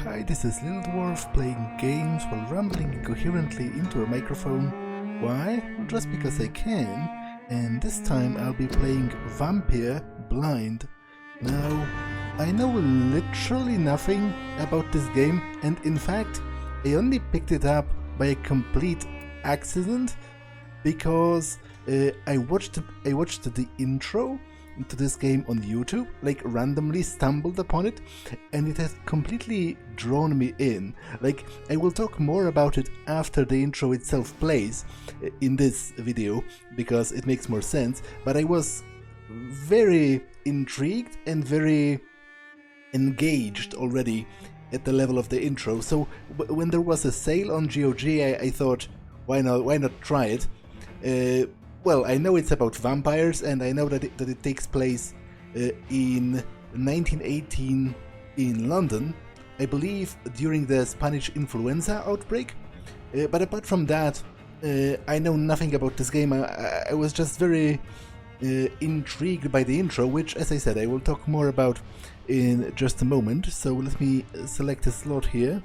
Hi, this is Little Dwarf playing games while rambling incoherently into a microphone. Why? Just because I can, and this time I'll be playing Vampyr Blind. Now, I know literally nothing about this game, and in fact, I only picked it up by a complete accident because I watched the intro to this game on YouTube, like randomly stumbled upon it, and it has completely drawn me in. Like, I will talk more about it after the intro itself plays in this video, because it makes more sense, but I was very intrigued and very engaged already at the level of the intro. So when there was a sale on GOG, I thought, why not try it? Well, I know it's about vampires, and I know that it takes place in 1918 in London, I believe during the Spanish influenza outbreak. But apart from that, I know nothing about this game. I was just very intrigued by the intro, which, as I said, I will talk more about in just a moment. So let me select a slot here.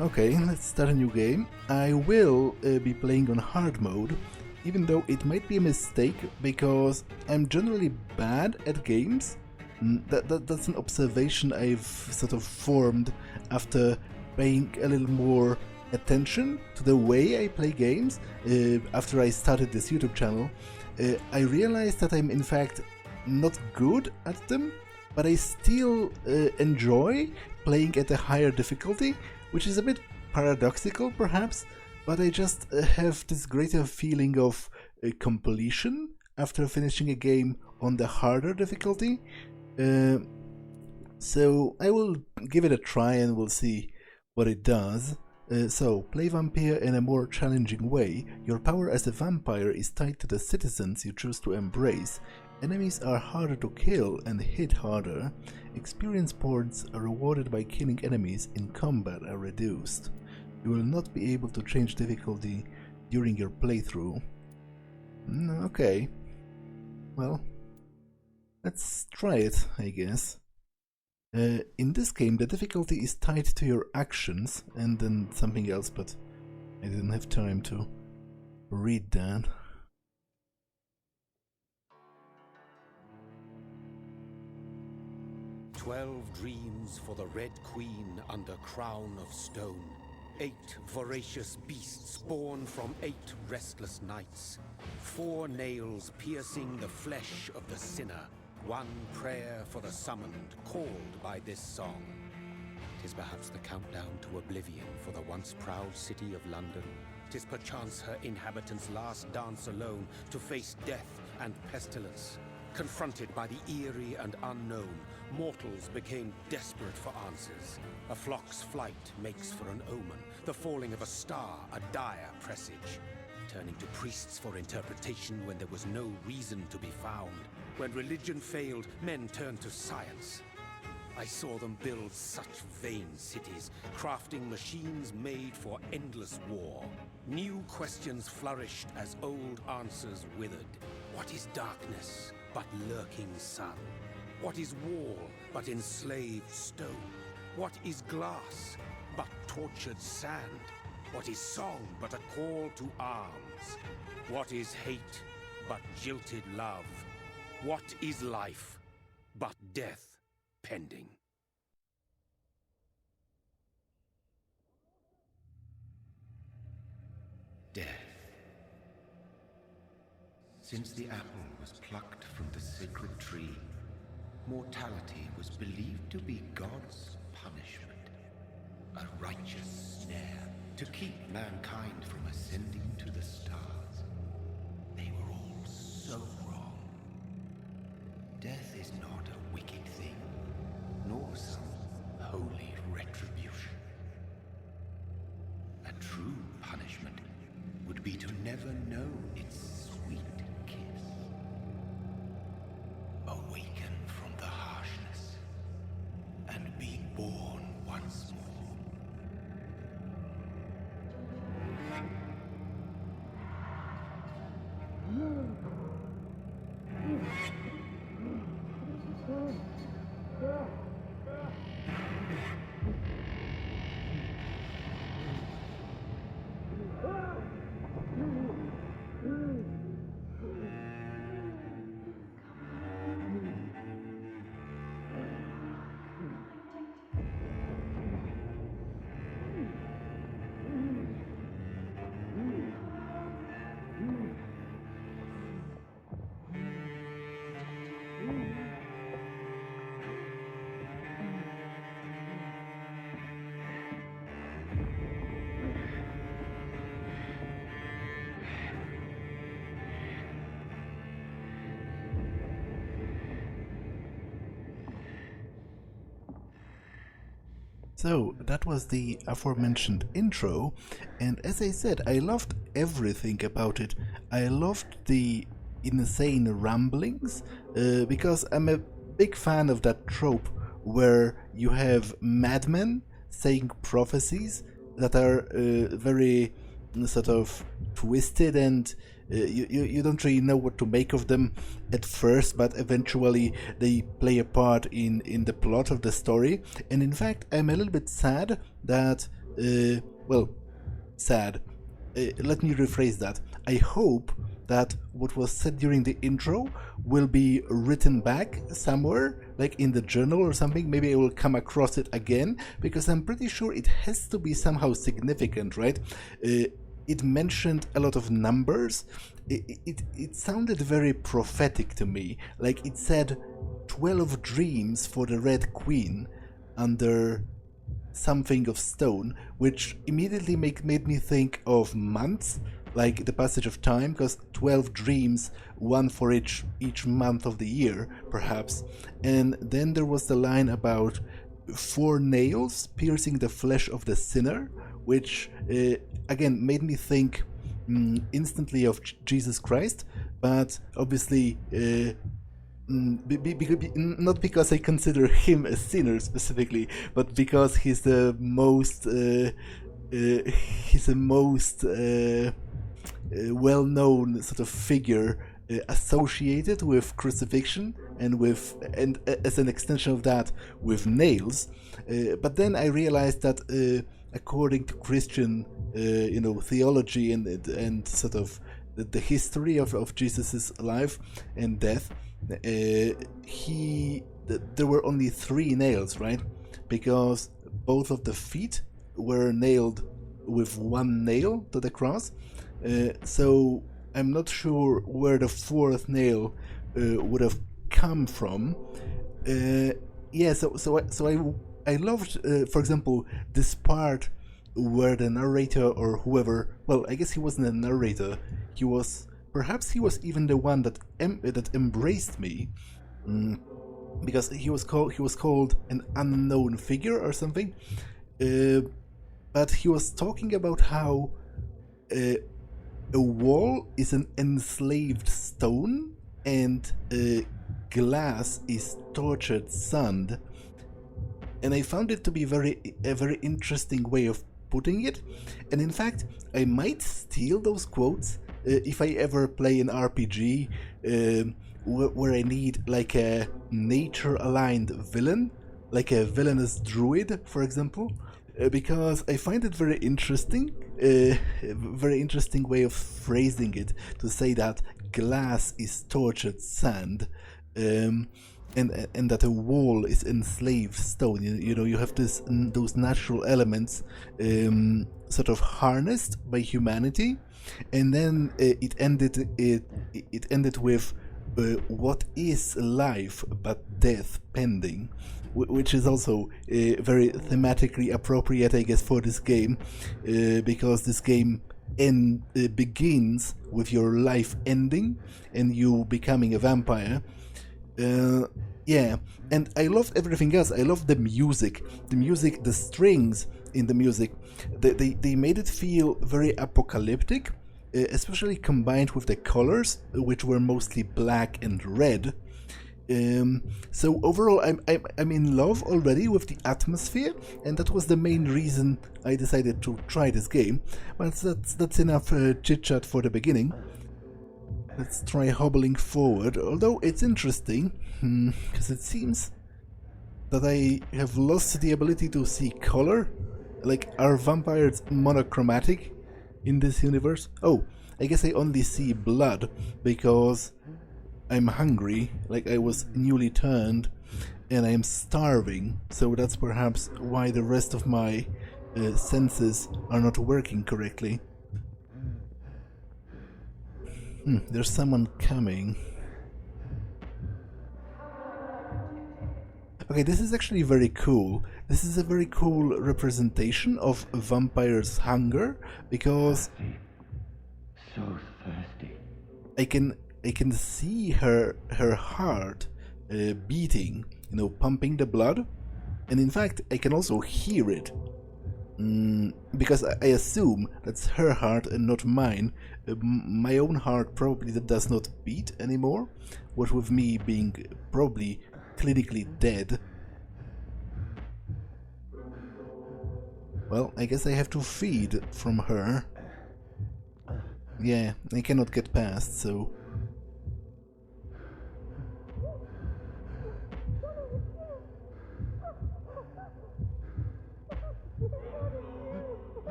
Okay, let's start a new game. I will be playing on hard mode, even though it might be a mistake, because I'm generally bad at games. That's an observation I've sort of formed after paying a little more attention to the way I play games. After I started this YouTube channel, I realized that I'm in fact not good at them, but I still enjoy playing at a higher difficulty, which is a bit paradoxical perhaps, but I just have this greater feeling of completion after finishing a game on the harder difficulty. So I will give it a try and we'll see what it does. So, play Vampyr in a more challenging way. Your power as a vampire is tied to the citizens you choose to embrace. Enemies are harder to kill and hit harder. Experience points are rewarded by killing enemies in combat are reduced. You will not be able to change difficulty during your playthrough. Okay. Well, let's try it, I guess. In this game, the difficulty is tied to your actions and then something else, but I didn't have time to read that. "12 dreams for the Red Queen under crown of stone. 8 voracious beasts born from 8 restless nights. 4 nails piercing the flesh of the sinner. 1 prayer for the summoned, called by this song. 'Tis perhaps the countdown to oblivion for the once proud city of London. 'Tis perchance her inhabitants' last dance alone to face death and pestilence. Confronted by the eerie and unknown, mortals became desperate for answers. A flock's flight makes for an omen, the falling of a star a dire presage. Turning to priests for interpretation when there was no reason to be found. When religion failed, men turned to science. I saw them build such vain cities, crafting machines made for endless war. New questions flourished as old answers withered. What is darkness but lurking sun? What is wall but enslaved stone? What is glass but tortured sand? What is song but a call to arms? What is hate but jilted love? What is life but death pending? Death. Since the apple was plucked from the sacred tree, mortality was believed to be God's punishment, a righteous snare to keep mankind from ascending to the stars. They were all so wrong. Death is not a wicked thing, nor some holy retribution. A true punishment would be to never know its sweet kiss. Awaken from the harshness and be born once more. So that was the aforementioned intro, and as I said, I loved everything about it. I loved the insane ramblings, because I'm a big fan of that trope where you have madmen saying prophecies that are very sort of twisted, and you don't really know what to make of them at first, but eventually they play a part in the plot of the story. And in fact, I'm a little bit sad that, well, sad. Let me rephrase that. I hope that what was said during the intro will be written back somewhere, like in the journal or something. Maybe I will come across it again, because I'm pretty sure it has to be somehow significant, right? It mentioned a lot of numbers. It sounded very prophetic to me. Like it said 12 dreams for the Red Queen under something of stone, which immediately made me think of months, like the passage of time, because 12 dreams, one for each month of the year, perhaps. And then there was the line about 4 nails piercing the flesh of the sinner, which again made me think instantly of Jesus Christ, but obviously not because I consider him a sinner specifically, but because he's the most well-known sort of figure associated with crucifixion, and as an extension of that, with nails. But then I realized that according to Christian theology and sort of the history of Jesus's life and death, there were only 3 nails, right? Because both of the feet were nailed with 1 nail to the cross. So I'm not sure where the 4th nail would have come from. So I loved, for example, this part where the narrator or whoever, well, I guess he wasn't a narrator, perhaps he was even the one that embraced me, because he was called an unknown figure or something, but he was talking about how a wall is an enslaved stone and glass is tortured sand. And I found it to be a very interesting way of putting it. And in fact, I might steal those quotes if I ever play an RPG where I need like a nature-aligned villain, like a villainous druid, for example, because I find it very interesting, very interesting way of phrasing it, to say that glass is tortured sand. And that a wall is enslaved stone. You have those natural elements sort of harnessed by humanity, and then it ended with what is life but death pending, which is also very thematically appropriate, I guess, for this game, because this game begins with your life ending and you becoming a vampire. And I loved everything else. I loved the music, the strings in the music. They made it feel very apocalyptic, especially combined with the colors, which were mostly black and red. So overall, I'm in love already with the atmosphere, and that was the main reason I decided to try this game. But that's enough chit chat for the beginning. Let's try hobbling forward, although it's interesting, because it seems that I have lost the ability to see color. Like, are vampires monochromatic in this universe? Oh, I guess I only see blood, because I'm hungry, like I was newly turned, and I am starving, so that's perhaps why the rest of my senses are not working correctly. There's someone coming. Okay, this is actually very cool. This is a very cool representation of a vampire's hunger, because So thirsty. I can see her heart beating, pumping the blood, And in fact, I can also hear it. Because I assume that's her heart and not mine. My own heart probably that does not beat anymore, what with me being probably clinically dead. Well, I guess I have to feed from her. Yeah, I cannot get past, so...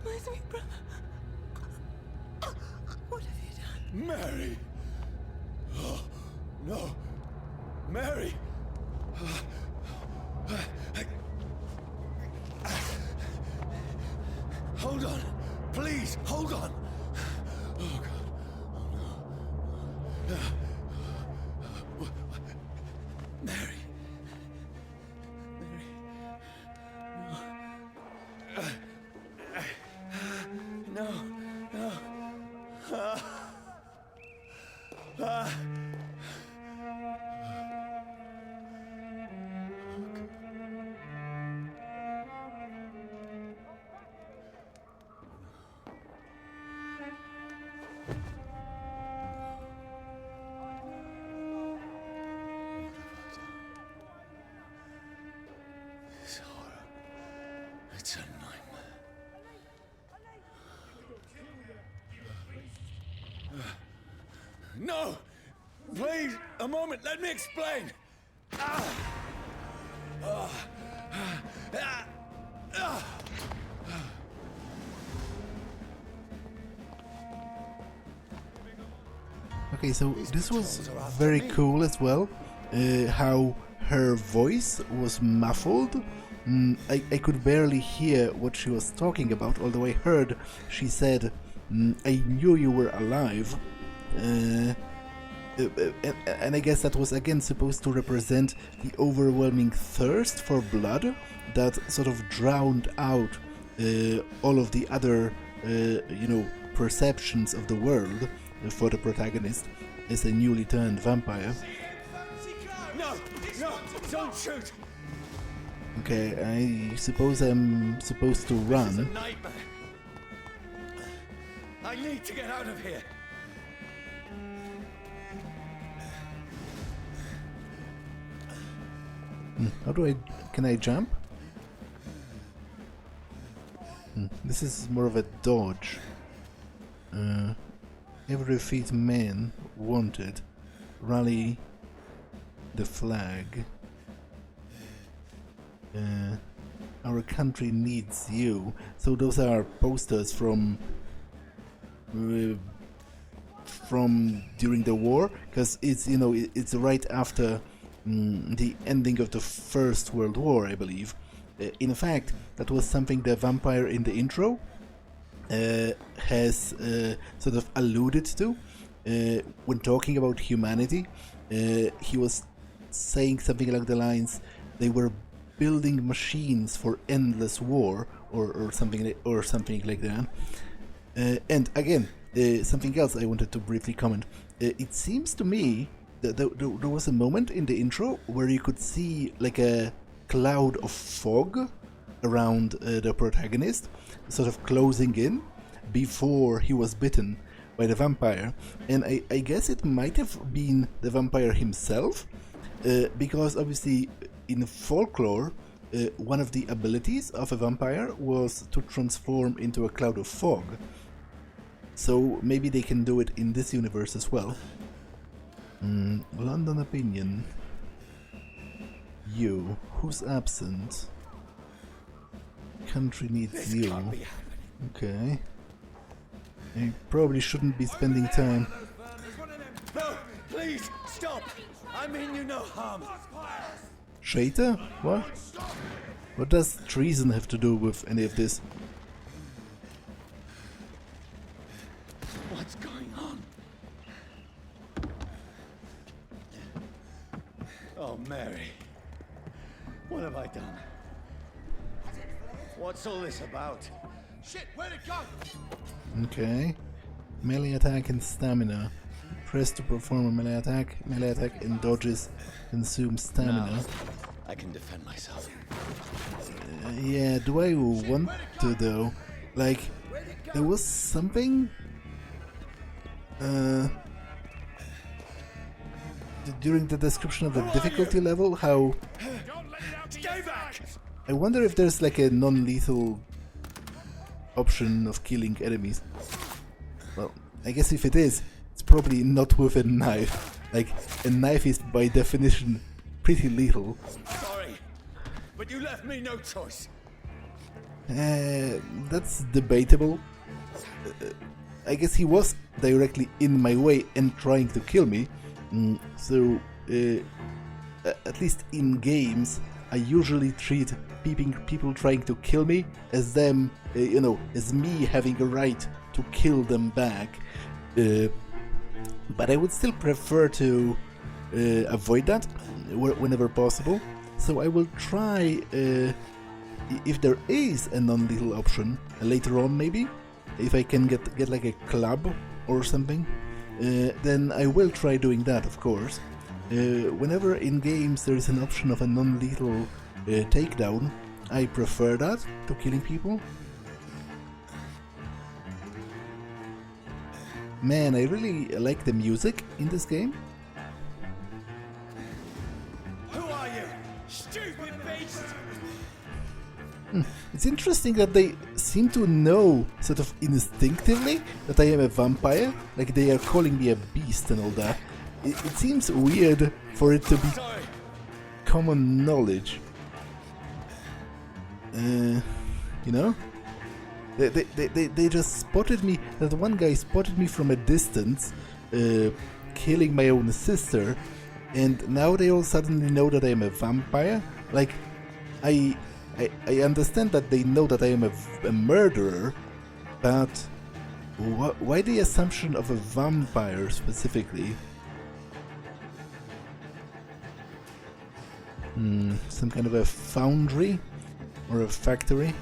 My sweet brother. What have you done? Mary! Oh, no! Mary! Hold on! Please, hold on! Oh, God. Oh, no. Mary. Mary. No. No. No. This horror. It's a nightmare. No! Please, a moment, let me explain! Okay, so this was very cool as well, how her voice was muffled. I could barely hear what she was talking about, although I heard she said, I knew you were alive. And I guess that was again supposed to represent the overwhelming thirst for blood that sort of drowned out all of the other, perceptions of the world for the protagonist as a newly turned vampire. No! No! Don't shoot! Okay, I suppose I'm supposed to run. It's a nightmare. I need to get out of here. How do I... can I jump? This is more of a dodge. Every fit man wanted. Rally the flag. Our country needs you. So those are posters from during the war, because it's it's right after the ending of the First World War, I believe. In fact, that was something the vampire in the intro has sort of alluded to when talking about humanity. He was saying something along the lines, they were building machines for endless war, or something like that. And again, something else I wanted to briefly comment. It seems to me that there was a moment in the intro where you could see like a cloud of fog around the protagonist, sort of closing in before he was bitten by the vampire. And I guess it might have been the vampire himself, because obviously in folklore, one of the abilities of a vampire was to transform into a cloud of fog. So maybe they can do it in this universe as well. London opinion. You, who's absent? country needs This you. can't be happening. Okay. I probably shouldn't be spending time. No, please, stop! I mean you no harm. Traitor? What? What does treason have to do with any of this? What's going on? Oh, Mary. What have I done? What's all this about? Shit, where'd it go? Okay. Melee attack and stamina. Press to perform a melee attack. Melee attack and dodges consume stamina. Now, I can defend myself. Yeah, do I want to though? Like, there was something during the description of the difficulty level, how Stay back! I wonder if there's like a non-lethal option of killing enemies. Well, I guess if it is, it's probably not with a knife. Like, a knife is by definition pretty lethal. Sorry, but you left me no choice. That's debatable. I guess he was directly in my way and trying to kill me. So, at least in games, I usually treat people trying to kill me as them, you know, as me having a right to kill them back. But I would still prefer to avoid that whenever possible. So I will try, if there is a non-lethal option later on, maybe if I can get like a club or something, then I will try doing that, of course. Whenever in games there is an option of a non-lethal takedown, I prefer that to killing people. Man, I really like the music in this game. Who are you? Stupid beast! It's interesting that they seem to know, sort of instinctively, that I am a vampire. Like, they are calling me a beast and all that. It seems weird for it to be common knowledge. You know? They just spotted me. That one guy spotted me from a distance, killing my own sister, and now they all suddenly know that I am a vampire. Like, I understand that they know that I am a murderer, but why the assumption of a vampire specifically? Some kind of a foundry or a factory?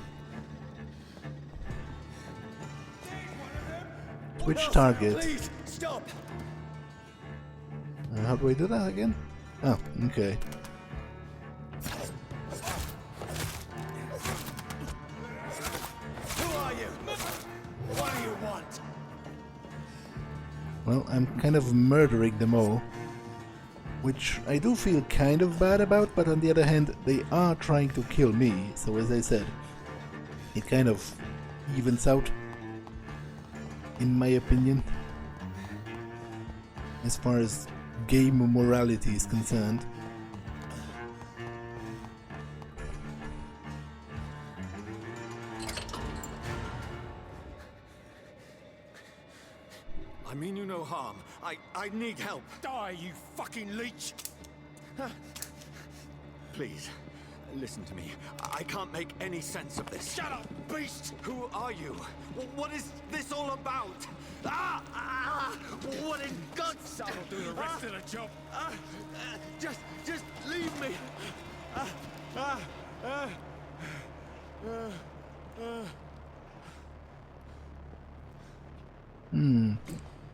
Which target? Please, stop! How do I do that again? Oh, okay. Who are you? What do you want? Well, I'm kind of murdering them all, which I do feel kind of bad about, but on the other hand, they are trying to kill me, so as I said, it kind of evens out, in my opinion, as far as game morality is concerned. I mean you no harm. I need help. Die, you fucking leech! Please, listen to me. I can't make any sense of this. Shut up, beast! Who are you? What is this all about? What in God's... That'll do the rest of the job. Just leave me.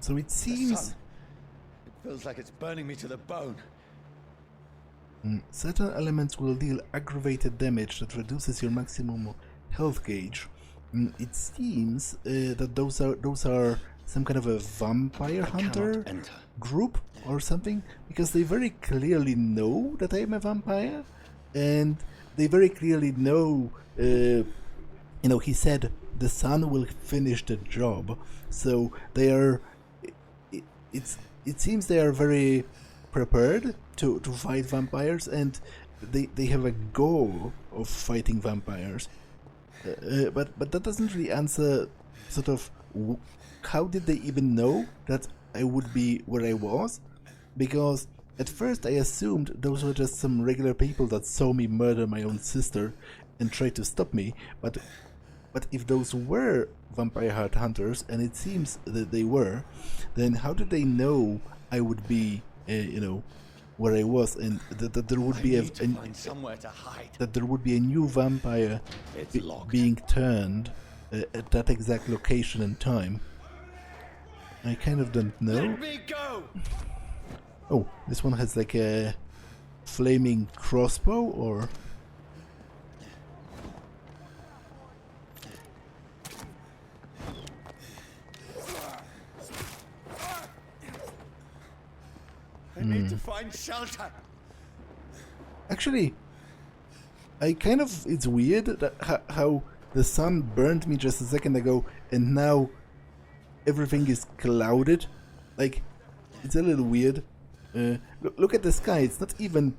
So it seems It feels like it's burning me to the bone. certain elements will deal aggravated damage that reduces your maximum health gauge. It seems that those are some kind of a vampire hunter group or something, because they very clearly know that I am a vampire, and they very clearly know, you know, he said the sun will finish the job, so they are, it seems they are very prepared to fight vampires, and they have a goal of fighting vampires. But that doesn't really answer sort of how did they even know that I would be where I was? Because at first I assumed those were just some regular people that saw me murder my own sister and tried to stop me, but if those were vampire heart hunters, and it seems that they were, then how did they know I would be, you know, where I was, and that there would be that there would be a new vampire being turned at that exact location and time? I kind of don't know. Let me go! Oh, this one has like a flaming crossbow, or... I need to find shelter. Actually, it's weird that how the sun burned me just a second ago and now everything is clouded. Like, it's a little weird. Look at the sky. It's not even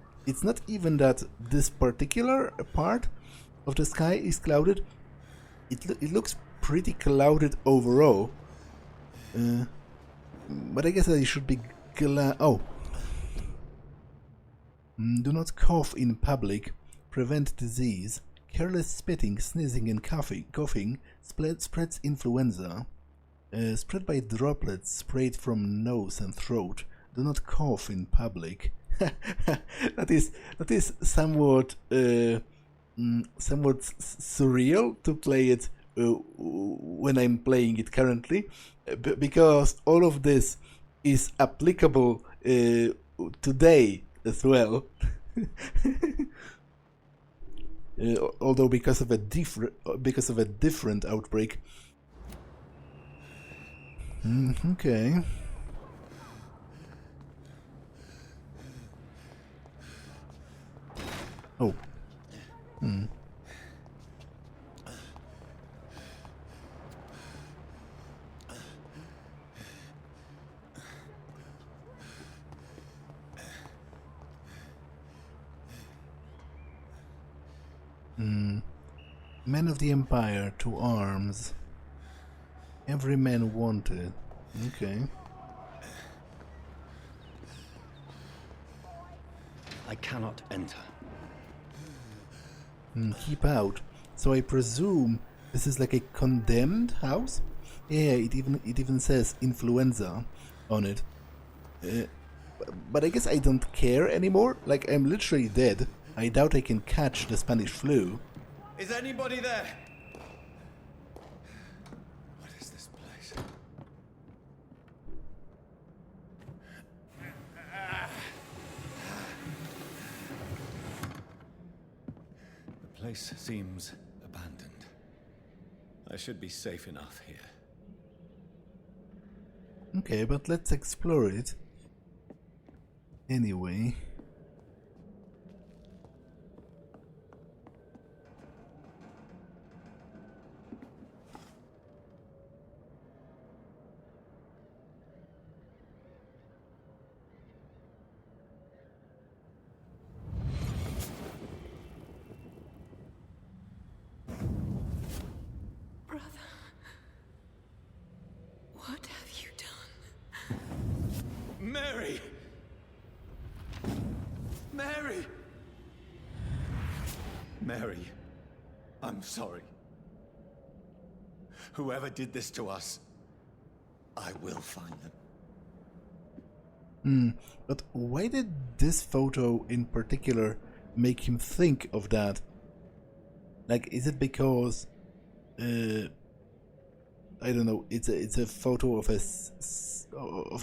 that this particular part of the sky is clouded. It looks pretty clouded overall. But I guess I should be glad. Oh. Do not cough in public. Prevent disease. Careless spitting, sneezing, and coughing spreads influenza. Spread by droplets sprayed from nose and throat. Do not cough in public. that is somewhat surreal to play it when I'm playing it currently, because all of this is applicable today as well. Although because of a different outbreak. Okay. Oh. Men of the Empire, to arms. Every man wanted. Okay. I cannot enter. Keep out. So I presume this is like a condemned house? Yeah, it even says influenza on it. But I guess I don't care anymore. Like, I'm literally dead. I doubt I can catch the Spanish flu. Is anybody there? What is this place? The place seems abandoned. I should be safe enough here. Okay, but let's explore it. Anyway. What have you done? Mary! Mary! Mary, I'm sorry. Whoever did this to us, I will find them. But why did this photo in particular make him think of that? Like, is it because I don't know, it's a photo of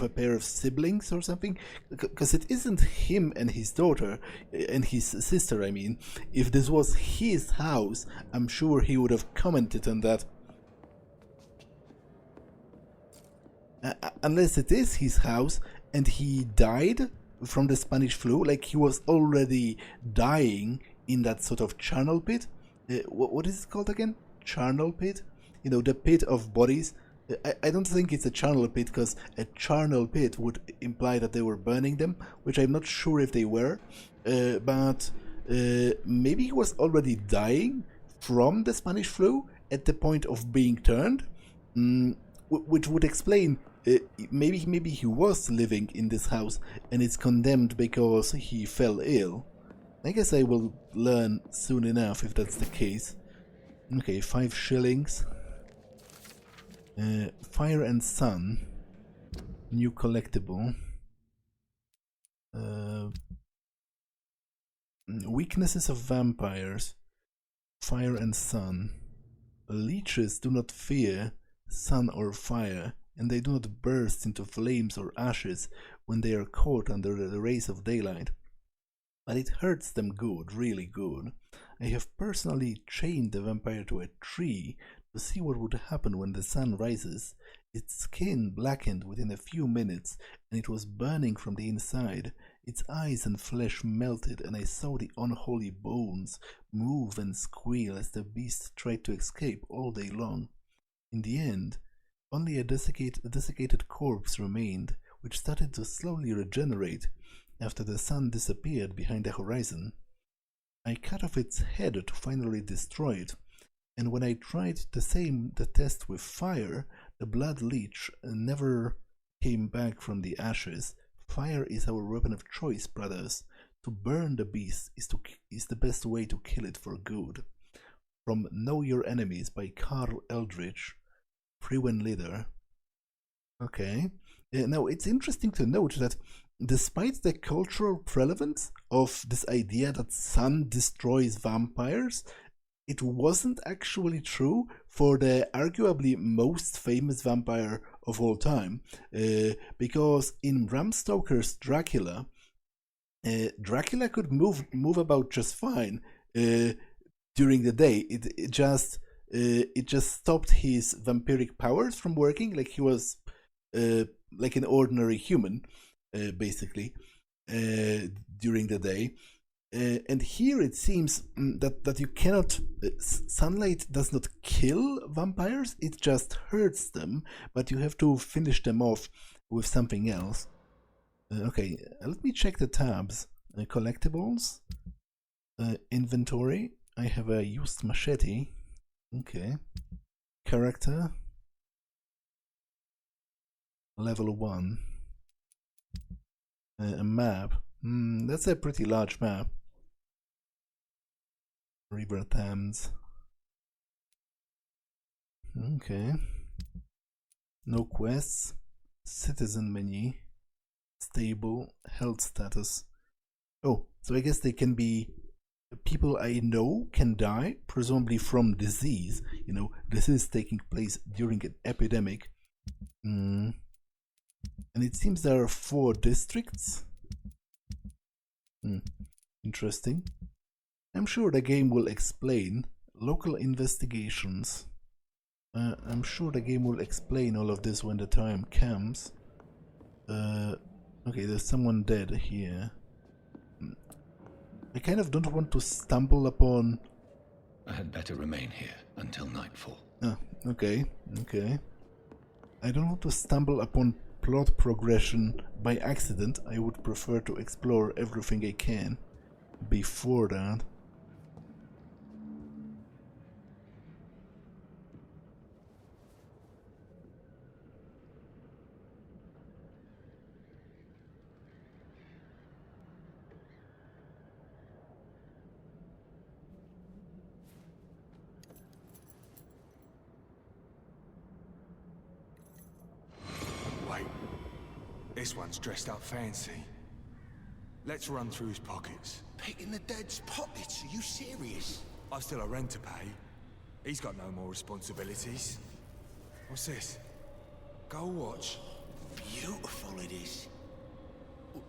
a pair of siblings or something? Because it isn't him and his daughter and his sister, I mean. If this was his house, I'm sure he would have commented on that. Unless it is his house and he died from the Spanish flu, like he was already dying in that sort of charnel pit. What is it called again? Charnel pit? You know, the pit of bodies. I don't think it's a charnel pit, because a charnel pit would imply that they were burning them, which I'm not sure if they were. But maybe he was already dying from the Spanish flu at the point of being turned, which would explain maybe he was living in this house and is condemned because he fell ill. I guess I will learn soon enough if that's the case. Okay, 5 shillings. Fire and Sun. New collectible. Weaknesses of vampires. Fire and Sun. Leeches do not fear sun or fire, and they do not burst into flames or ashes when they are caught under the rays of daylight. But it hurts them good, really good. I have personally chained the vampire to a tree to see what would happen when the sun rises. Its skin blackened within a few minutes, and it was burning from the inside. Its eyes and flesh melted, and I saw the unholy bones move and squeal as the beast tried to escape all day long. In the end, only a desiccated corpse remained, which started to slowly regenerate after the sun disappeared behind the horizon. I cut off its head to finally destroy it, and when I tried the test with fire, the blood leech never came back from the ashes. Fire is our weapon of choice, brothers. To burn the beast is the best way to kill it for good. From Know Your Enemies by Carl Eldridge, Freewen Leader. Okay. Now, it's interesting to note that despite the cultural relevance of this idea that sun destroys vampires, it wasn't actually true for the arguably most famous vampire of all time, because in Bram Stoker's Dracula, Dracula could move about just fine during the day. It just stopped his vampiric powers from working, like he was like an ordinary human, basically, during the day. And here it seems that you cannot, sunlight does not kill vampires, it just hurts them, but you have to finish them off with something else. Okay, let me check the tabs. Collectibles, inventory, I have a used machete. Okay. Character, level 1. A map. That's a pretty large map. River Thames. Okay. No quests. Citizen menu. Stable. Health status. Oh, so I guess they can be... People I know can die, presumably from disease. You know, this is taking place during an epidemic. And it seems there are 4 districts. Interesting. I'm sure the game will explain. Local investigations. I'm sure the game will explain all of this when the time comes. Okay, there's someone dead here. I kind of don't want to stumble upon... I had better remain here until nightfall. Okay. I don't want to stumble upon plot progression by accident. I would prefer to explore everything I can before that. This one's dressed up fancy. Let's run through his pockets. Picking the dead's pockets? Are you serious? I've still a rent to pay. He's got no more responsibilities. What's this? Gold watch. Beautiful it is.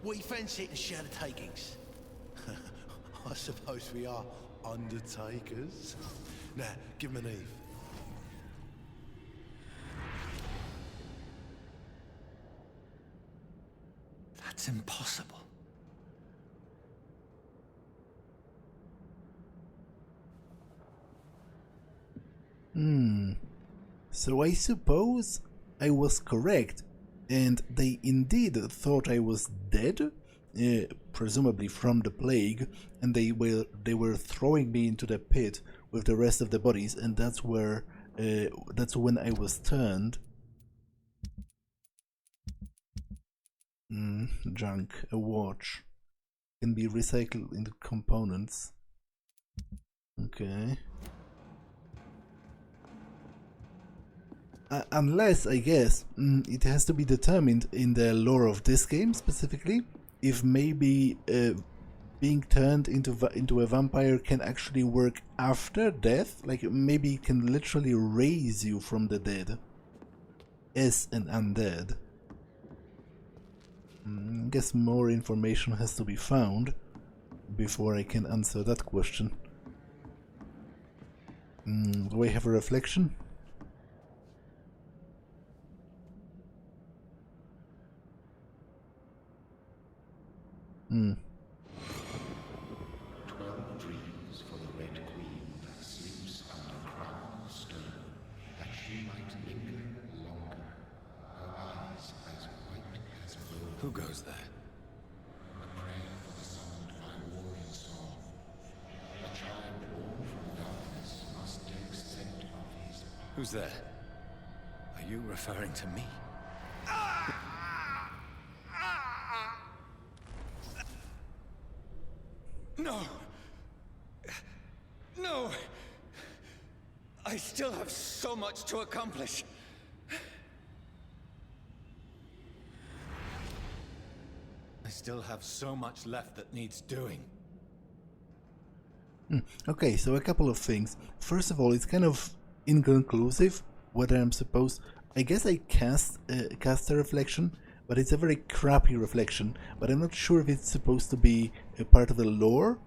We fancy it to share the takings. I suppose we are undertakers. Now, give him an Eve. That's impossible. So I suppose I was correct, and they indeed thought I was dead, presumably from the plague, and they were throwing me into the pit with the rest of the bodies, and that's where that's when I was turned. Junk, a watch. Can be recycled into components. Okay. Unless, I guess, it has to be determined in the lore of this game specifically, if maybe being turned into a vampire can actually work after death. Like, maybe it can literally raise you from the dead as an undead. I guess more information has to be found before I can answer that question. Do I have a reflection? Hmm. 12 dreams for the Red Queen that sleeps under crown of stone, that she might linger longer, her eyes as white as gold. Who goes there? A prayer for the summoned by warring song. A child born from darkness must take scent of his path. Who's there? Are you referring to me? No! No! I still have so much to accomplish. I still have so much left that needs doing. Okay, so a couple of things. First of all, it's kind of inconclusive whether I'm supposed... I guess I cast a reflection, but it's a very crappy reflection. But I'm not sure if it's supposed to be a part of the lore,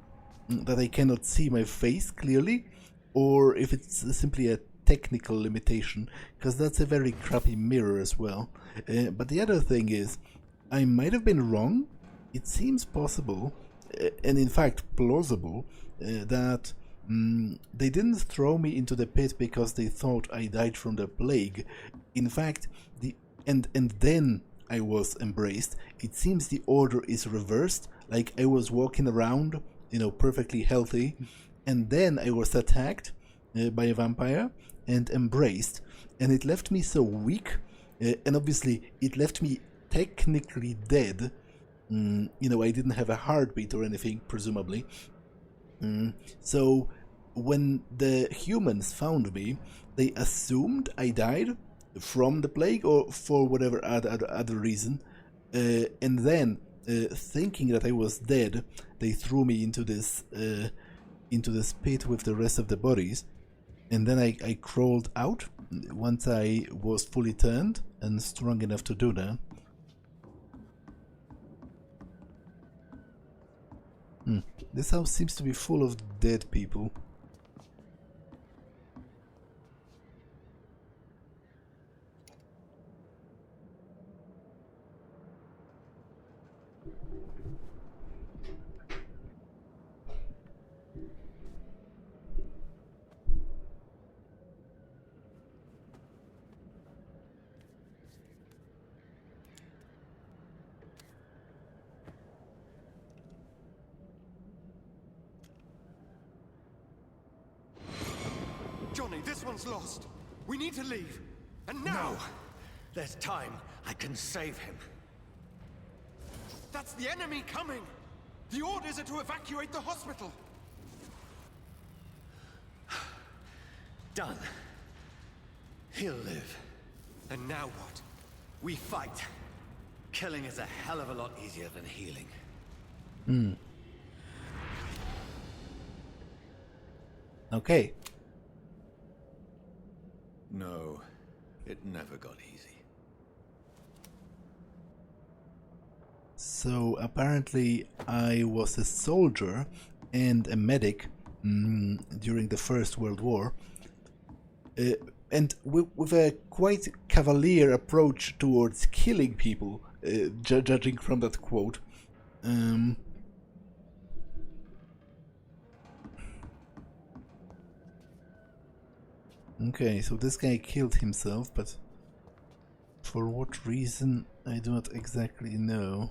that I cannot see my face clearly, or if it's simply a technical limitation, because that's a very crappy mirror as well. But the other thing is, I might have been wrong. It seems possible, and in fact plausible, that they didn't throw me into the pit because they thought I died from the plague. In fact, and then I was embraced. It seems the order is reversed, like I was walking around, you know, perfectly healthy, and then I was attacked by a vampire and embraced, and it left me so weak, and obviously it left me technically dead. You know, I didn't have a heartbeat or anything, presumably. So when the humans found me, they assumed I died from the plague or for whatever other reason, and then thinking that I was dead, they threw me into this pit with the rest of the bodies, and then I crawled out once I was fully turned and strong enough to do that. This house seems to be full of dead people. Johnny, this one's lost. We need to leave. And now! No! There's time. I can save him. That's the enemy coming! The orders are to evacuate the hospital! Done. He'll live. And now what? We fight. Killing is a hell of a lot easier than healing. Okay. No, it never got easy. So apparently I was a soldier and a medic during the First World War, and with a quite cavalier approach towards killing people, judging from that quote. Okay, so this guy killed himself, but for what reason I do not exactly know.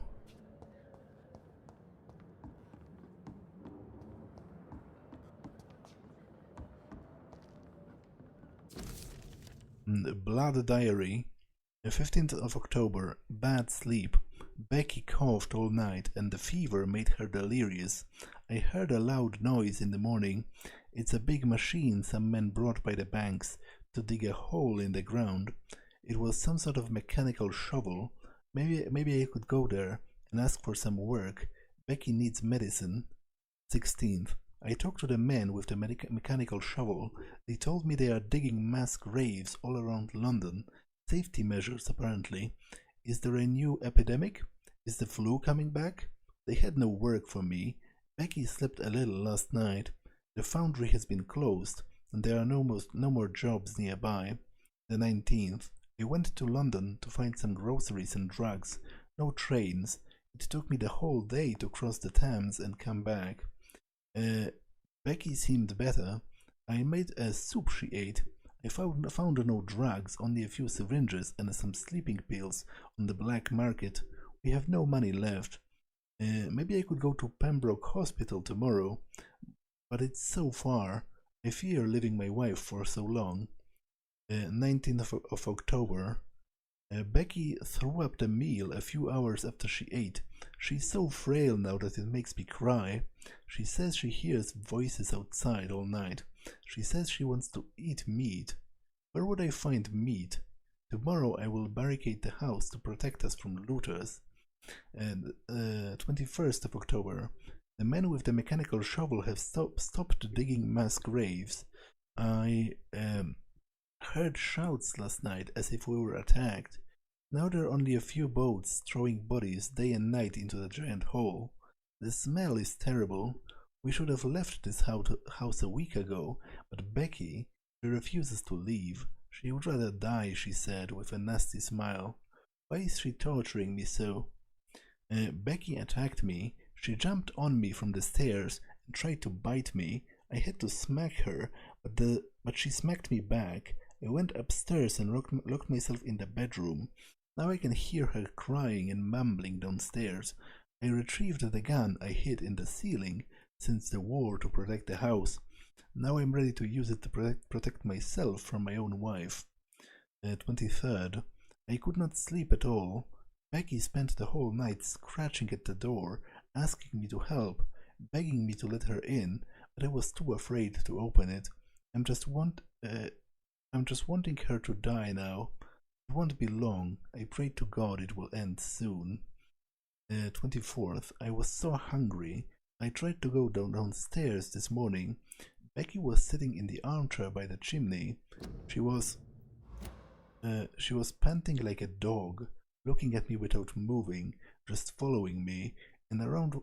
Blood Diary. 15th of October. Bad sleep. Becky coughed all night and the fever made her delirious. I heard a loud noise in the morning. It's a big machine some men brought by the banks to dig a hole in the ground. It was some sort of mechanical shovel. Maybe I could go there and ask for some work. Becky needs medicine. 16th. I talked to the men with the mechanical shovel. They told me they are digging mass graves all around London. Safety measures, apparently. Is there a new epidemic? Is the flu coming back? They had no work for me. Becky slept a little last night. The foundry has been closed, and there are no more jobs nearby. The 19th. I went to London to find some groceries and drugs. No trains. It took me the whole day to cross the Thames and come back. Becky seemed better. I made a soup she ate. I found no drugs, only a few syringes and some sleeping pills on the black market. We have no money left. Maybe I could go to Pembroke Hospital tomorrow, but it's so far. I fear leaving my wife for so long. 19th of October. Becky threw up the meal a few hours after she ate. She's so frail now that it makes me cry. She says she hears voices outside all night. She says she wants to eat meat. Where would I find meat? Tomorrow I will barricade the house to protect us from looters. And 21st of October. The men with the mechanical shovel have stopped digging mass graves. I heard shouts last night as if we were attacked. Now there are only a few boats throwing bodies day and night into the giant hole. The smell is terrible. We should have left this house a week ago, but Becky, she refuses to leave. She would rather die, she said, with a nasty smile. Why is she torturing me so? Becky attacked me. She jumped on me from the stairs and tried to bite me. I had to smack her, but she smacked me back. I went upstairs and locked myself in the bedroom. Now I can hear her crying and mumbling downstairs. I retrieved the gun I hid in the ceiling since the war to protect the house. Now I'm ready to use it to protect myself from my own wife. 23rd. I could not sleep at all. Becky spent the whole night scratching at the door, asking me to help, begging me to let her in, but I was too afraid to open it. I'm just wanting her to die now. It won't be long. I pray to God it will end soon. 24th. I was so hungry. I tried to go downstairs this morning. Becky was sitting in the armchair by the chimney. She was panting like a dog, looking at me without moving, just following me, and around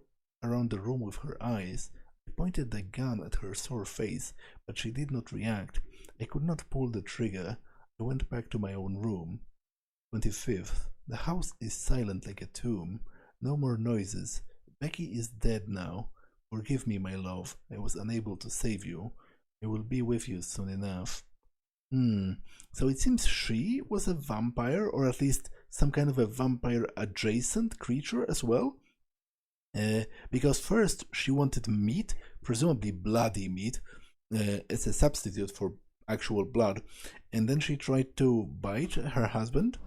the room with her eyes. I pointed the gun at her sore face, but she did not react. I could not pull the trigger. I went back to my own room. 25th. The house is silent like a tomb. No more noises. Becky is dead now. Forgive me, my love. I was unable to save you. I will be with you soon enough. So it seems she was a vampire, or at least some kind of a vampire-adjacent creature as well. Because first she wanted meat, presumably bloody meat, as a substitute for actual blood, and then she tried to bite her husband,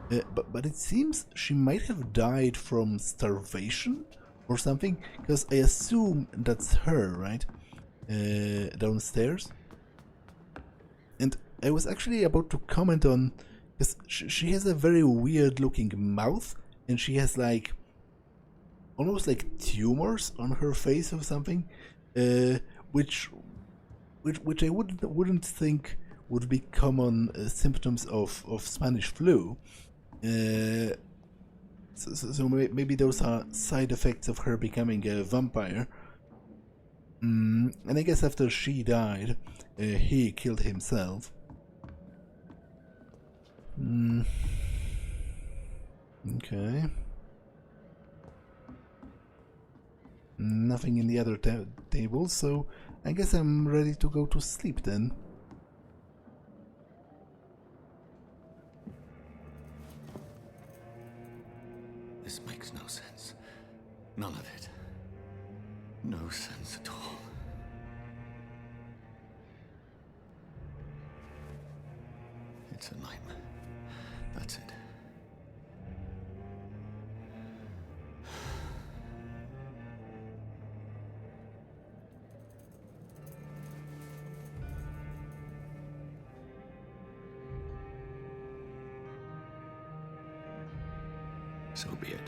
but it seems she might have died from starvation or something, because I assume that's her, right? Downstairs. And I was actually about to comment on, because she has a very weird looking mouth, and she has like almost like tumors on her face or something, which I wouldn't think would be common symptoms of Spanish flu. So maybe those are side effects of her becoming a vampire. And I guess after she died, he killed himself. Okay. Nothing in the other table, so I guess I'm ready to go to sleep then. This makes no sense. None of it. No sense at all. It's a nightmare. That's it. So be it.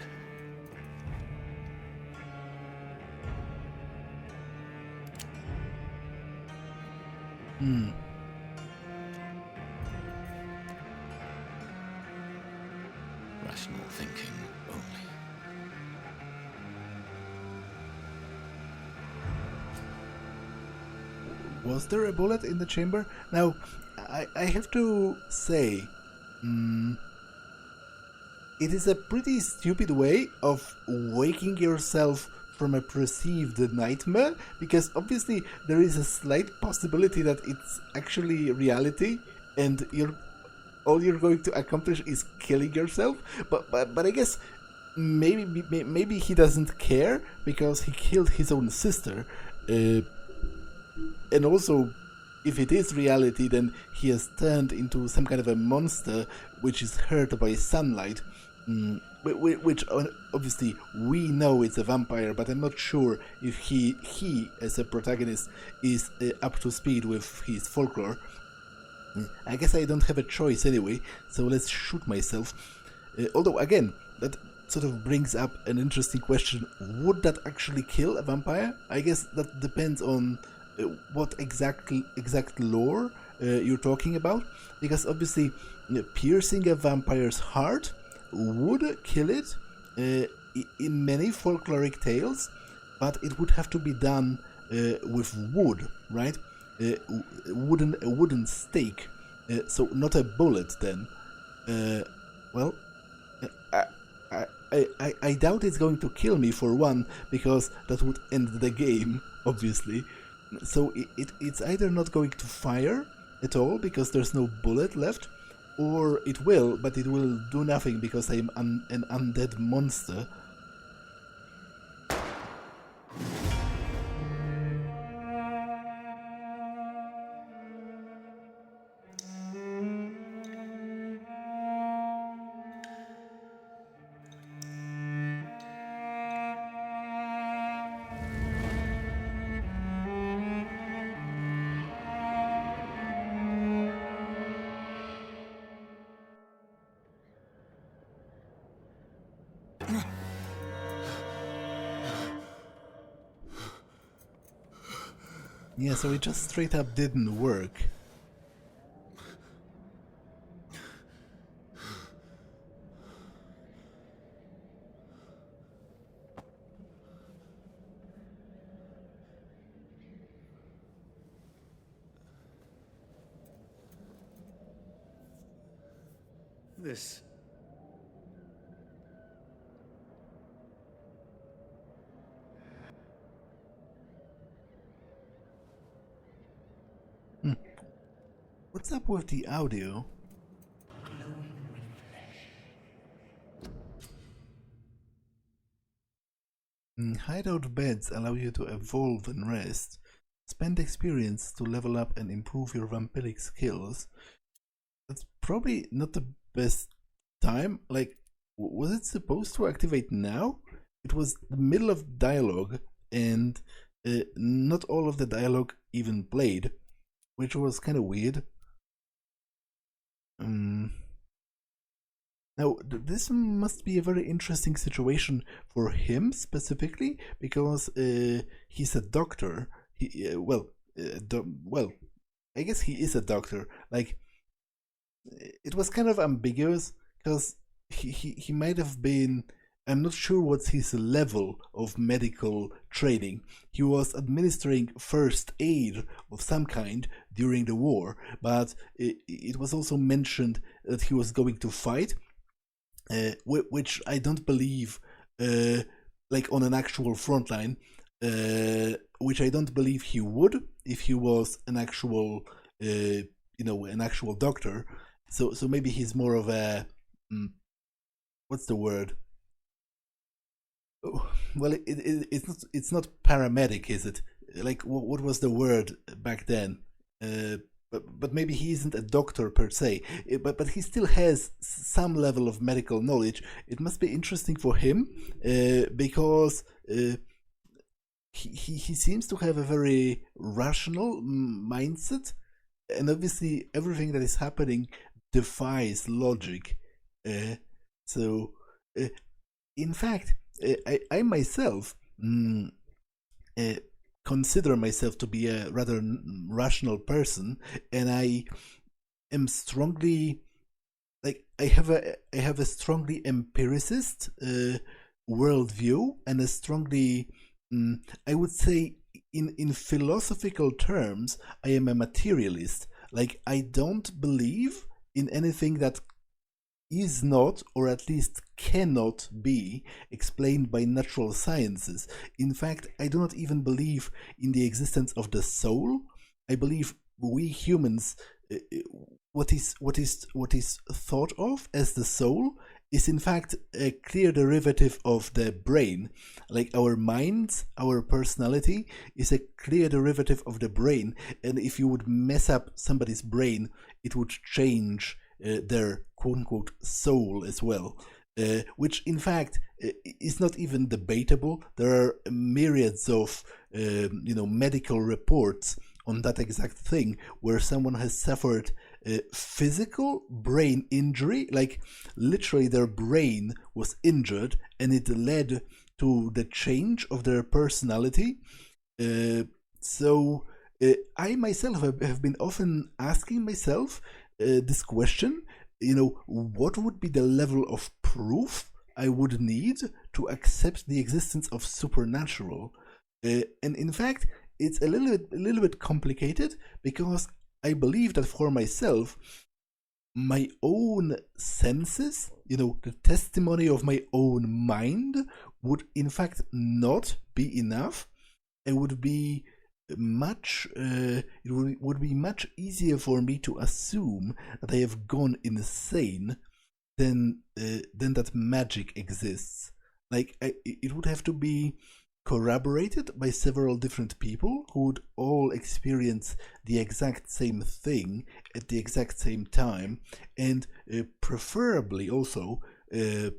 Rational thinking only. Was there a bullet in the chamber? Now, I have to say, it is a pretty stupid way of waking yourself from a perceived nightmare, because obviously there is a slight possibility that it's actually reality and all you're going to accomplish is killing yourself. But I guess maybe he doesn't care because he killed his own sister, and also if it is reality, then he has turned into some kind of a monster which is hurt by sunlight. Which obviously we know it's a vampire, but I'm not sure if he as a protagonist is up to speed with his folklore. I guess I don't have a choice anyway, so let's shoot myself. Although again, that sort of brings up an interesting question: would that actually kill a vampire? I guess that depends on what exact lore you're talking about, because obviously piercing a vampire's heart would kill it in many folkloric tales, but it would have to be done with wood, right? A wooden stake, so not a bullet then. Well, I doubt it's going to kill me for one, because that would end the game, obviously. So it's either not going to fire at all because there's no bullet left, or it will, but it will do nothing because I'm an undead monster. Yeah, so it just straight up didn't work. This... What's up with the audio? Hideout beds allow you to evolve and rest. Spend experience to level up and improve your vampiric skills. That's probably not the best time. Like, was it supposed to activate now? It was the middle of dialogue, and not all of the dialogue even played, which was kind of weird. Now, this must be a very interesting situation for him specifically, because he's a doctor. Well, I guess he is a doctor. Like, it was kind of ambiguous because he might have been. I'm not sure what's his level of medical training. He was administering first aid of some kind during the war, but it was also mentioned that he was going to fight, which I don't believe, like on an actual front line, which I don't believe he would if he was an actual, an actual doctor. So maybe he's more of a, what's the word? Well, it's not paramedic, is it? Like, what was the word back then? but maybe he isn't a doctor per se, but he still has some level of medical knowledge. It must be interesting for him because he seems to have a very rational mindset, and obviously everything that is happening defies logic. So, in fact, I myself consider myself to be a rather rational person, and I am strongly I have a strongly empiricist worldview, and a strongly I would say in philosophical terms I am a materialist. Like, I don't believe in anything that is not, or at least cannot be, explained by natural sciences. In fact, I do not even believe in the existence of the soul. I believe we humans, what is thought of as the soul is in fact a clear derivative of the brain. Like, our minds, our personality is a clear derivative of the brain, and if you would mess up somebody's brain, it would change their quote-unquote soul as well, which in fact is not even debatable. There are myriads of medical reports on that exact thing, where someone has suffered physical brain injury, like literally their brain was injured and it led to the change of their personality. So I myself have been often asking myself this question, what would be the level of proof I would need to accept the existence of supernatural? And in fact, it's a little bit complicated, because I believe that for myself, my own senses, the testimony of my own mind would in fact not be enough. It would be would be much easier for me to assume that I have gone insane than that magic exists. Like, it would have to be corroborated by several different people who would all experience the exact same thing at the exact same time, and preferably also if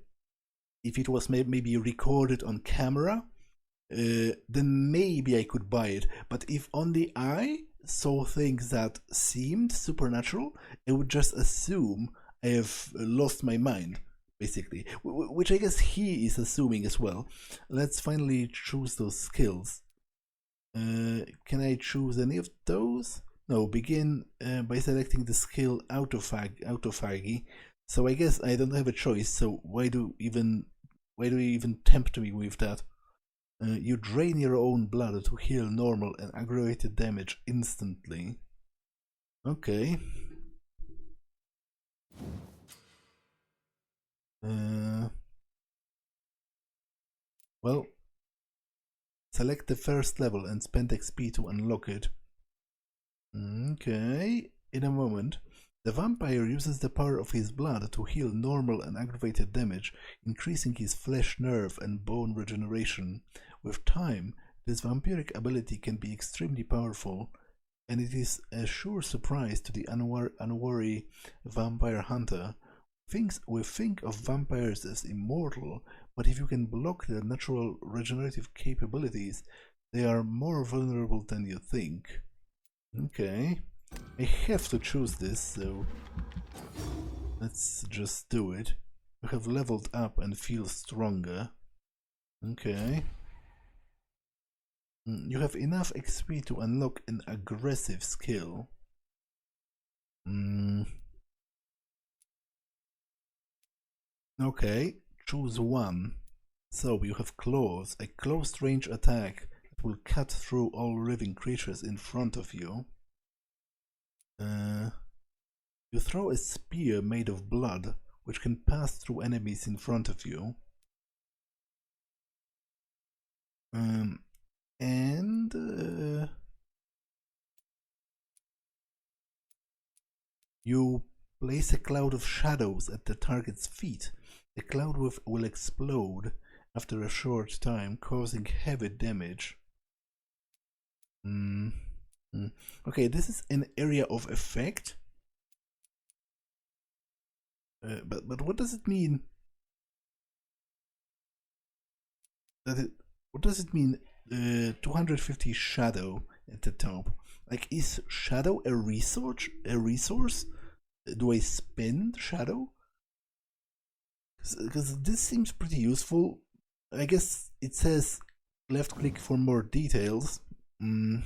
it was maybe recorded on camera, then maybe I could buy it. But if only I saw things that seemed supernatural, I would just assume I have lost my mind, basically, which I guess he is assuming as well. Let's finally choose those skills. Can I choose any of those? No, begin by selecting the skill autophagy. So I guess I don't have a choice, so why do you even tempt me with that? You drain your own blood to heal normal and aggravated damage instantly. Okay. Well, select the first level and spend XP to unlock it. Okay. In a moment, the vampire uses the power of his blood to heal normal and aggravated damage, increasing his flesh, nerve, and bone regeneration. With time, this vampiric ability can be extremely powerful, and it is a sure surprise to the unwary vampire hunter. We think of vampires as immortal, but if you can block their natural regenerative capabilities, they are more vulnerable than you think. Okay, I have to choose this, so let's just do it. You have leveled up and feel stronger. Okay. You have enough XP to unlock an aggressive skill. Okay, choose one. So you have claws, a close range attack that will cut through all living creatures in front of you. You throw a spear made of blood, which can pass through enemies in front of you. You place a cloud of shadows at the target's feet. The cloud will explode after a short time, causing heavy damage. Okay, this is an area of effect. But what does it mean? What does it mean? 250 shadow at the top. Like, is shadow a resource? Do I spend shadow? Because this seems pretty useful. I guess it says left click for more details. And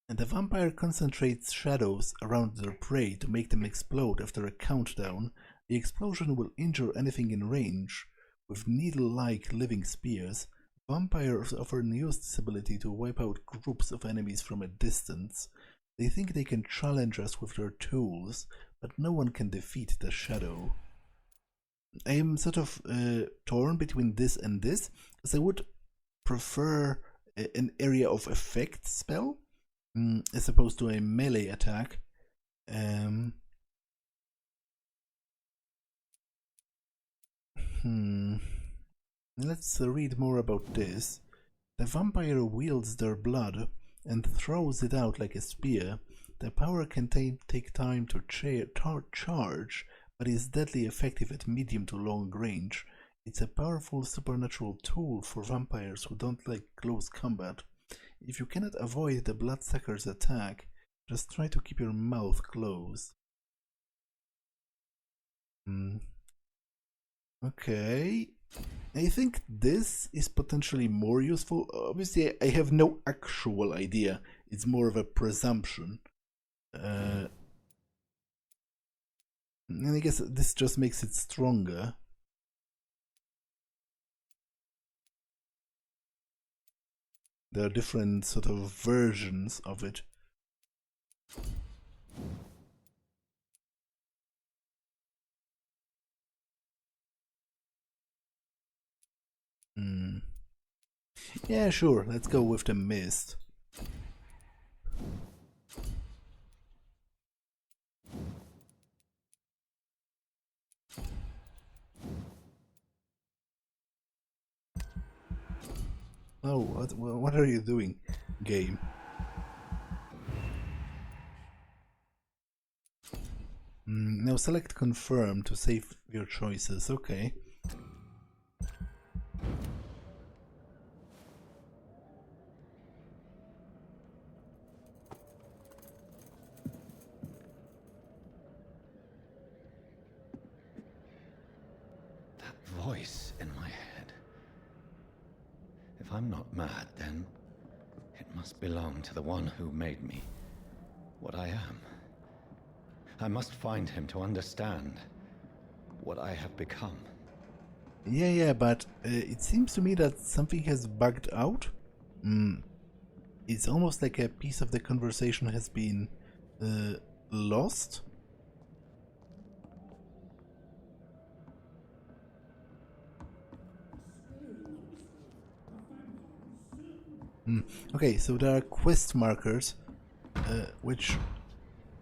the vampire concentrates shadows around their prey to make them explode after a countdown. The explosion will injure anything in range. With needle-like living spears, vampires often use this ability to wipe out groups of enemies from a distance. They think they can challenge us with their tools, but no one can defeat the shadow. I am sort of torn between this and this, as I would prefer an area of effect spell as opposed to a melee attack. Let's read more about this. The vampire wields their blood and throws it out like a spear. The power can take time to charge, but is deadly effective at medium to long range. It's a powerful supernatural tool for vampires who don't like close combat. If you cannot avoid the bloodsucker's attack, just try to keep your mouth closed. Okay, I think this is potentially more useful. Obviously, I have no actual idea. It's more of a presumption. And I guess this just makes it stronger. There are different sort of versions of it. Yeah, sure, let's go with the mist. Oh, what are you doing, game? Now select confirm to save your choices, okay. That voice in my head. If I'm not mad, then it must belong to the one who made me what I am. I must find him to understand what I have become. Yeah, but it seems to me that something has bugged out. It's almost like a piece of the conversation has been lost. Okay, so there are quest markers, which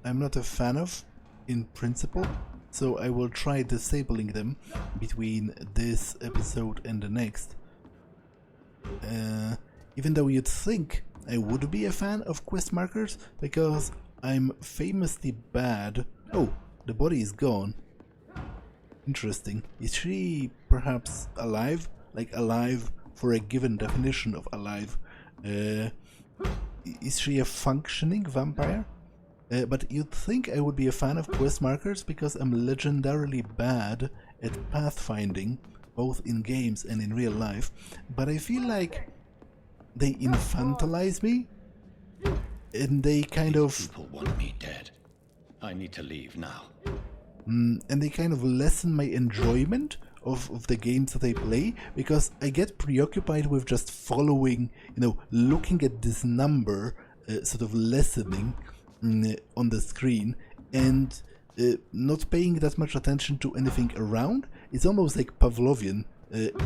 I'm not a fan of in principle, so I will try disabling them between this episode and the next. Even though you'd think I would be a fan of quest markers, because I'm famously bad. Oh, the body is gone. Interesting. Is she perhaps alive? Like alive for a given definition of alive? Is she a functioning vampire? But you'd think I would be a fan of quest markers because I'm legendarily bad at pathfinding, both in games and in real life. But I feel like they infantilize me, and they kind of... People want me dead. I need to leave now. And they kind of lessen my enjoyment of the games that I play, because I get preoccupied with just following, looking at this number sort of lessening on the screen, and not paying that much attention to anything around. It's almost like Pavlovian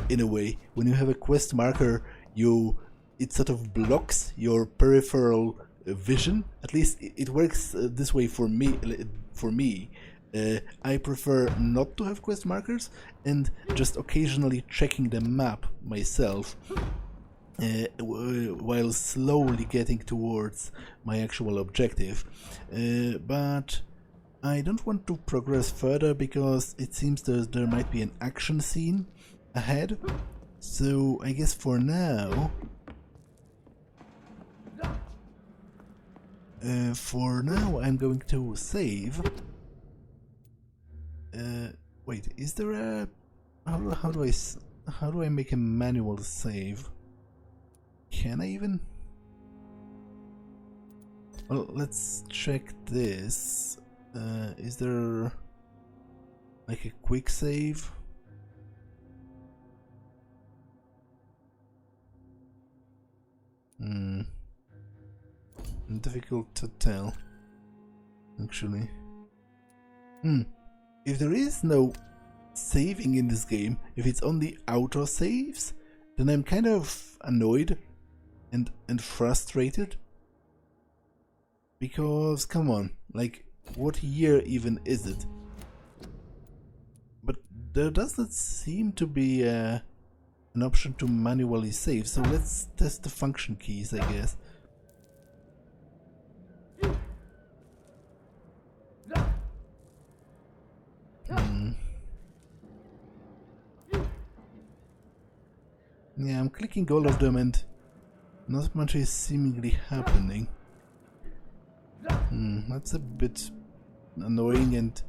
in a way. When you have a quest marker, it sort of blocks your peripheral vision. At least it works this way for me. I prefer not to have quest markers and just occasionally checking the map myself. while slowly getting towards my actual objective. But I don't want to progress further because it seems there might be an action scene ahead. So I guess for now, I'm going to save. Wait, is there a how do I make a manual save? Can I even? Well, let's check this. Is there like a quick save? Difficult to tell, actually. If there is no saving in this game, if it's only auto saves, then I'm kind of annoyed and frustrated. Because, come on, like, what year even is it? But there doesn't seem to be an option to manually save, so let's test the function keys, I guess. Yeah, I'm clicking all of them and not much is seemingly happening. That's a bit annoying and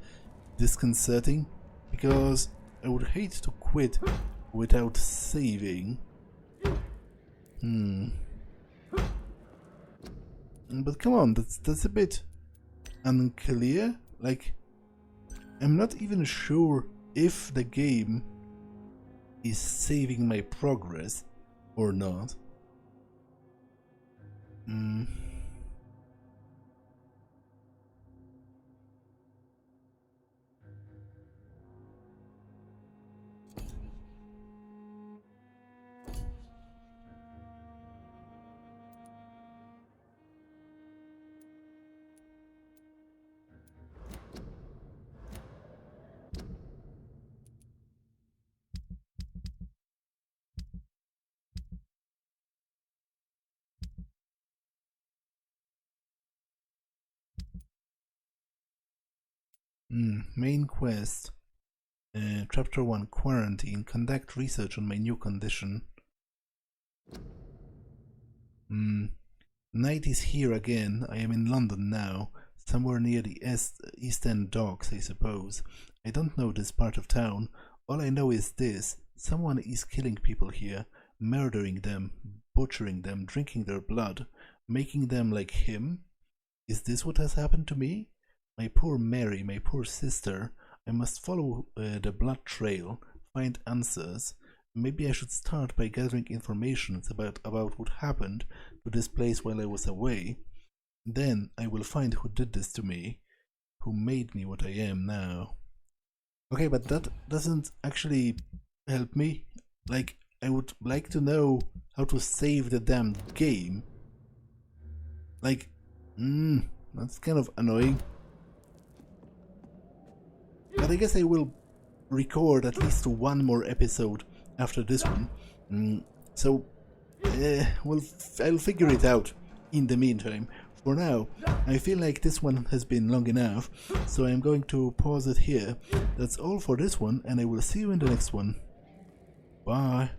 disconcerting, because I would hate to quit without saving. But come on, that's a bit unclear. Like, I'm not even sure if the game is saving my progress or not. Main quest. Chapter 1, Quarantine. Conduct research on my new condition. Night is here again. I am in London now. Somewhere near the East End docks, I suppose. I don't know this part of town. All I know is this. Someone is killing people here. Murdering them. Butchering them. Drinking their blood. Making them like him. Is this what has happened to me? My poor Mary, my poor sister. I must follow the blood trail, find answers. Maybe I should start by gathering information about what happened to this place while I was away. Then I will find who did this to me, who made me what I am now. Okay, but that doesn't actually help me. Like, I would like to know how to save the damn game. Like, that's kind of annoying. But I guess I will record at least one more episode after this one. So, I'll figure it out in the meantime. For now, I feel like this one has been long enough, so I'm going to pause it here. That's all for this one, and I will see you in the next one. Bye.